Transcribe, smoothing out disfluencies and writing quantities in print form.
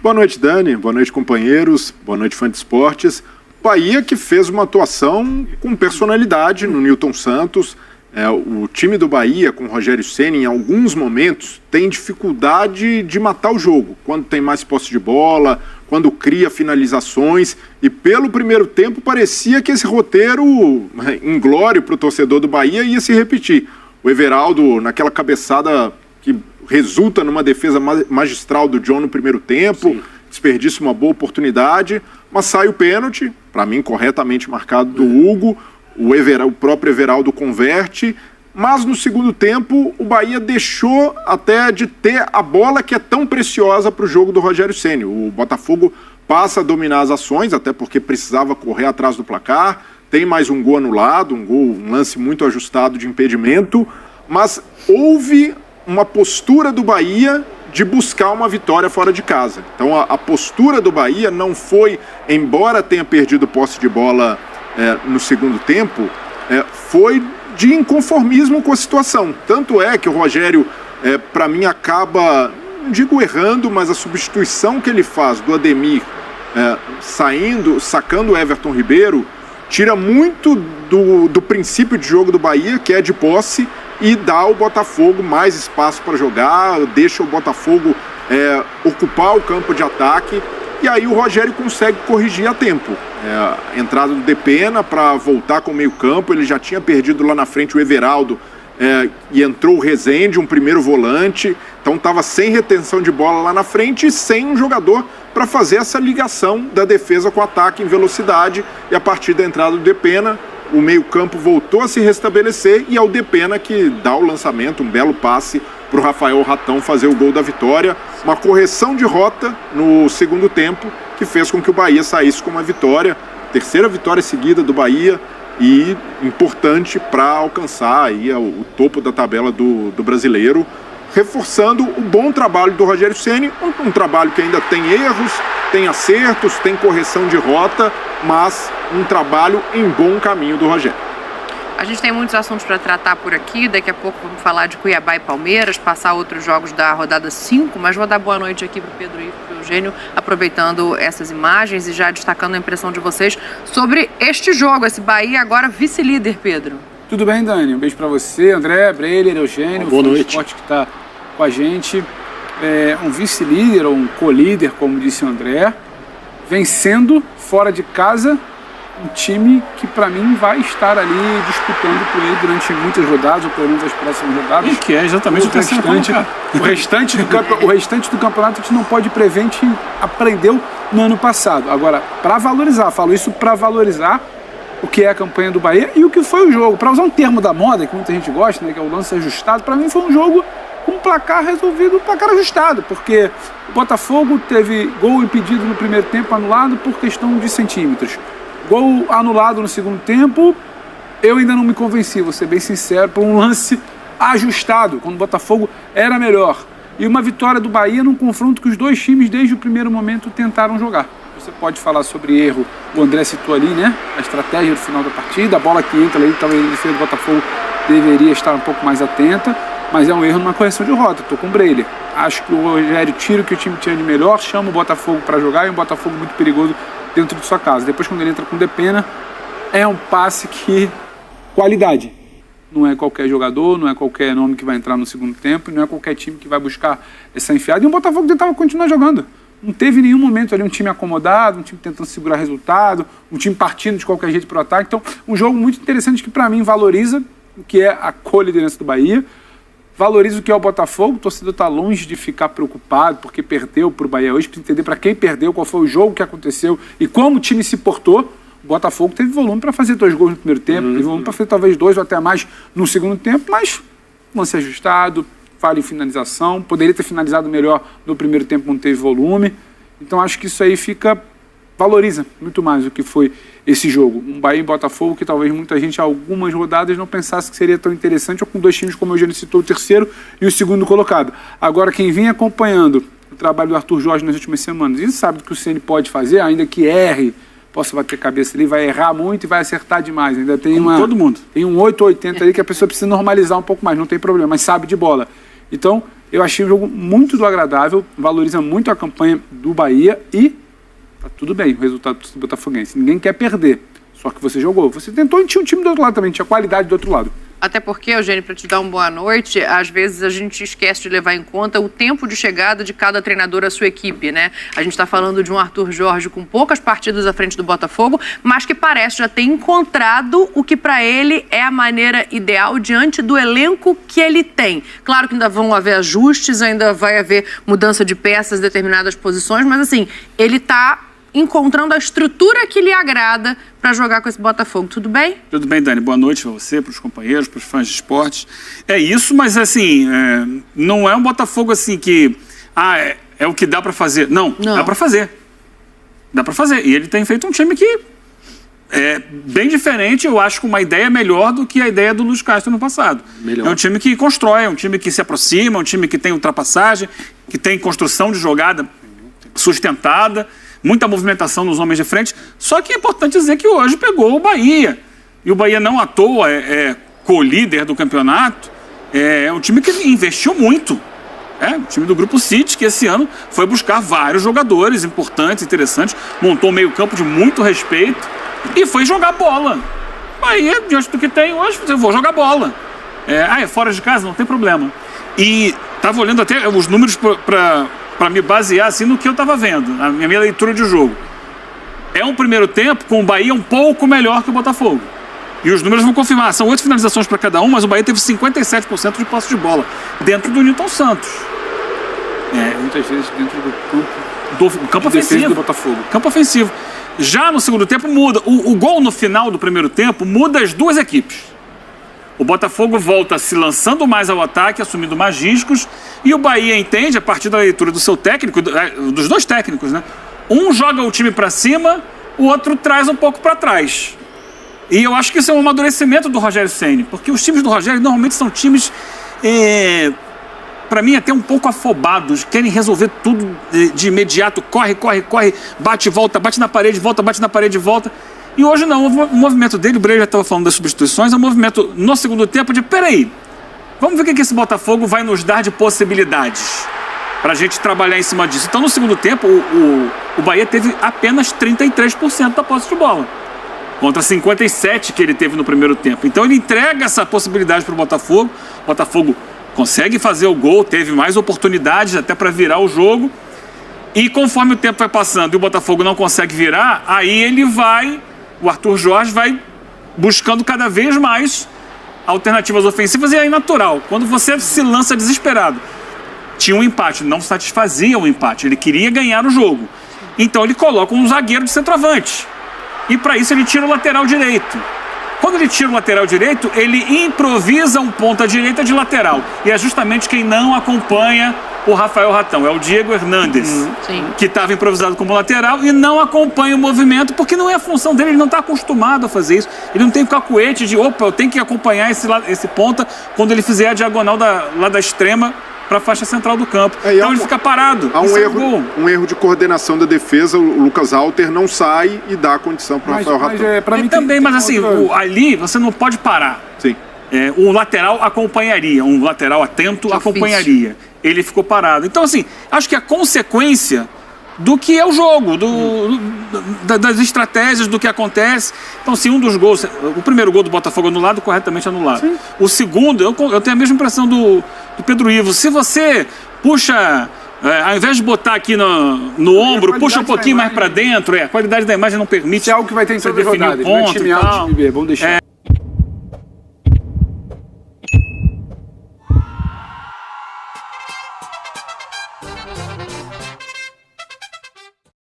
Boa noite, Dani. Boa noite, companheiros. Boa noite, fã de esportes. Bahia que fez uma atuação com personalidade no Nilton Santos. O time do Bahia, com o Rogério Ceni, em alguns momentos, tem dificuldade de matar o jogo. Quando tem mais posse de bola, quando cria finalizações. E pelo primeiro tempo parecia que esse roteiro inglório para o torcedor do Bahia ia se repetir. O Everaldo, naquela cabeçada que resulta numa defesa magistral do John no primeiro tempo, sim, desperdiça uma boa oportunidade, mas sai o pênalti, para mim corretamente marcado, do Hugo, o próprio Everaldo converte, mas no segundo tempo o Bahia deixou até de ter a bola que é tão preciosa para o jogo do Rogério Ceni. O Botafogo passa a dominar as ações, até porque precisava correr atrás do placar, tem mais um gol anulado, um lance muito ajustado de impedimento, mas houve uma postura do Bahia de buscar uma vitória fora de casa. Então a postura do Bahia não foi, embora tenha perdido posse de bola no segundo tempo, foi de inconformismo com a situação. Tanto é que o Rogério, para mim, acaba, não digo errando, mas a substituição que ele faz do Ademir sacando o Everton Ribeiro, tira muito do princípio de jogo do Bahia, que é de posse, e dá ao Botafogo mais espaço para jogar, deixa o Botafogo ocupar o campo de ataque, e aí o Rogério consegue corrigir a tempo. A entrada do Depena para voltar com o meio campo, ele já tinha perdido lá na frente o Everaldo, e entrou o Rezende, um primeiro volante, então estava sem retenção de bola lá na frente e sem um jogador para fazer essa ligação da defesa com o ataque em velocidade, e a partir da entrada do Depena, o meio-campo voltou a se restabelecer e é o Depena que dá o lançamento, um belo passe para o Rafael Ratão fazer o gol da vitória. Uma correção de rota no segundo tempo que fez com que o Bahia saísse com uma vitória, terceira vitória seguida do Bahia e importante para alcançar aí o topo da tabela do brasileiro, reforçando o bom trabalho do Rogério Ceni, um trabalho que ainda tem erros, tem acertos, tem correção de rota, mas um trabalho em bom caminho do Rogério. A gente tem muitos assuntos para tratar por aqui, daqui a pouco vamos falar de Cuiabá e Palmeiras, passar outros jogos da rodada 5, mas vou dar boa noite aqui para o Pedro e para o Eugênio, aproveitando essas imagens e já destacando a impressão de vocês sobre este jogo, esse Bahia agora vice-líder, Pedro. Tudo bem, Dani? Um beijo para você, André, Breiler, Eugênio, boa noite. O esporte que está com a gente. Um vice-líder, ou um co-líder, como disse o André, vencendo fora de casa um time que, para mim, vai estar ali disputando com ele durante muitas rodadas, ou pelo menos as próximas rodadas. E que é exatamente o restante do campeonato a gente não pode prever, a gente aprendeu no ano passado. Agora, para valorizar, falo isso para valorizar o que é a campanha do Bahia e o que foi o jogo. Para usar um termo da moda, que muita gente gosta, né, que é o lance ajustado, para mim foi um jogo com placar resolvido, placar ajustado, porque o Botafogo teve gol impedido no primeiro tempo, anulado por questão de centímetros. Gol anulado no segundo tempo, eu ainda não me convenci, vou ser bem sincero, por um lance ajustado, quando o Botafogo era melhor. E uma vitória do Bahia num confronto que os dois times, desde o primeiro momento, tentaram jogar. Você pode falar sobre erro, o André citou ali, né? A estratégia do final da partida, a bola que entra ali, talvez a defesa do Botafogo deveria estar um pouco mais atenta, mas é um erro numa correção de rota. Estou com o Breiler. Acho que o Rogério tira o que o time tinha de melhor, chama o Botafogo para jogar, e um Botafogo muito perigoso dentro de sua casa. Depois, quando ele entra com o Depena, é um passe que... qualidade. Não é qualquer jogador, não é qualquer nome que vai entrar no segundo tempo, não é qualquer time que vai buscar essa enfiada. E o Botafogo tentava continuar jogando. Não teve nenhum momento ali um time acomodado, um time tentando segurar resultado, um time partindo de qualquer jeito para o ataque. Então, um jogo muito interessante que, para mim, valoriza o que é a co-liderança do Bahia, valoriza o que é o Botafogo. O torcedor está longe de ficar preocupado porque perdeu para o Bahia hoje, para entender para quem perdeu, qual foi o jogo que aconteceu e como o time se portou. O Botafogo teve volume para fazer 2 gols no primeiro tempo, teve volume para fazer talvez 2 ou até mais no segundo tempo, mas lance ajustado, falha em finalização, poderia ter finalizado melhor no primeiro tempo, não teve volume. Então acho que isso aí valoriza muito mais o que foi esse jogo. Um Bahia e Botafogo que talvez muita gente, algumas rodadas, não pensasse que seria tão interessante, ou com 2 times, como o Eugênio citou, o terceiro e o segundo colocado. Agora, quem vinha acompanhando o trabalho do Arthur Jorge nas últimas semanas, e sabe do que o Ceni pode fazer, ainda que erre, possa bater cabeça ali, vai errar muito e vai acertar demais. Ainda tem todo mundo. Tem um 8 ou 80 ali que a pessoa precisa normalizar um pouco mais, não tem problema, mas sabe de bola. Então, eu achei um jogo muito do agradável, valoriza muito a campanha do Bahia e tá tudo bem o resultado do botafoguense. Ninguém quer perder, só que você jogou. Você tentou e tinha um time do outro lado também, tinha qualidade do outro lado. Até porque, Eugênio, para te dar uma boa noite, às vezes a gente esquece de levar em conta o tempo de chegada de cada treinador à sua equipe, né? A gente está falando de um Arthur Jorge com poucas partidas à frente do Botafogo, mas que parece já ter encontrado o que para ele é a maneira ideal diante do elenco que ele tem. Claro que ainda vão haver ajustes, ainda vai haver mudança de peças em determinadas posições, mas assim, ele está encontrando a estrutura que lhe agrada para jogar com esse Botafogo. Tudo bem? Tudo bem, Dani. Boa noite para você, para os companheiros, para os fãs de esportes. É isso, mas assim, não é um Botafogo assim que é o que dá para fazer. Não, dá para fazer. Dá para fazer. E ele tem feito um time que é bem diferente, eu acho, com uma ideia melhor do que a ideia do Luiz Castro no passado. Melhor. É um time que constrói, é um time que se aproxima, é um time que tem ultrapassagem, que tem construção de jogada sustentada, muita movimentação nos homens de frente, só que é importante dizer que hoje pegou o Bahia. E o Bahia não à toa é co-líder do campeonato, é um time que investiu muito. É o time do Grupo City, que esse ano foi buscar vários jogadores importantes, interessantes, montou um meio-campo de muito respeito e foi jogar bola. Bahia, diante do que tem hoje, eu vou jogar bola. É fora de casa, não tem problema. E estava olhando até os números para me basear assim no que eu estava vendo, na minha leitura de jogo. É um primeiro tempo com o Bahia um pouco melhor que o Botafogo. E os números vão confirmar. São 8 finalizações para cada um, mas o Bahia teve 57% de posse de bola dentro do Newton Santos. Muitas vezes dentro do campo ofensivo do Botafogo. Campo ofensivo. Já no segundo tempo muda. O gol no final do primeiro tempo muda as duas equipes. O Botafogo volta se lançando mais ao ataque, assumindo mais riscos, e o Bahia entende, a partir da leitura do seu técnico, dos dois técnicos, né? Um joga o time para cima, o outro traz um pouco para trás. E eu acho que isso é um amadurecimento do Rogério Ceni, porque os times do Rogério normalmente são times, para mim, até um pouco afobados, querem resolver tudo de imediato, corre, bate e volta, bate na parede, volta, bate na parede e volta. E hoje não, o movimento dele, o Breyer já estava falando das substituições, é um movimento no segundo tempo de, peraí, vamos ver o que esse Botafogo vai nos dar de possibilidades para a gente trabalhar em cima disso. Então no segundo tempo, o Bahia teve apenas 33% da posse de bola, contra 57% que ele teve no primeiro tempo. Então ele entrega essa possibilidade para o Botafogo consegue fazer o gol, teve mais oportunidades até para virar o jogo, e conforme o tempo vai passando e o Botafogo não consegue virar, aí o Arthur Jorge vai buscando cada vez mais alternativas ofensivas, e aí natural, quando você se lança desesperado. Tinha um empate, não satisfazia o empate, ele queria ganhar o jogo. Então ele coloca um zagueiro de centroavante. E para isso ele tira o lateral direito. Quando ele tira o lateral direito, ele improvisa um ponta-direita de lateral. E é justamente quem não acompanha o Rafael Ratão, é o Diego Hernandes, que estava improvisado como lateral e não acompanha o movimento, porque não é a função dele, ele não está acostumado a fazer isso. Ele não tem cacuete de, eu tenho que acompanhar esse ponta quando ele fizer a diagonal lá da extrema para a faixa central do campo. Então ele fica parado. Há um erro de coordenação da defesa, o Lucas Alter não sai e dá a condição para o Rafael Ratão. Mas assim, ali você não pode parar. Sim. O lateral acompanharia, um lateral atento acompanharia. Ele ficou parado. Então, assim, acho que a consequência do que é o jogo, das estratégias, do que acontece. Então, se um dos gols, o primeiro gol do Botafogo anulado, corretamente anulado. Sim. O segundo, eu tenho a mesma impressão do Pedro Ivo. Se você puxa, ao invés de botar aqui no ombro, puxa um pouquinho mais para dentro, a qualidade da imagem não permite. Isso é algo que vai ter que ser definir o ponto e tal. Bom deixar.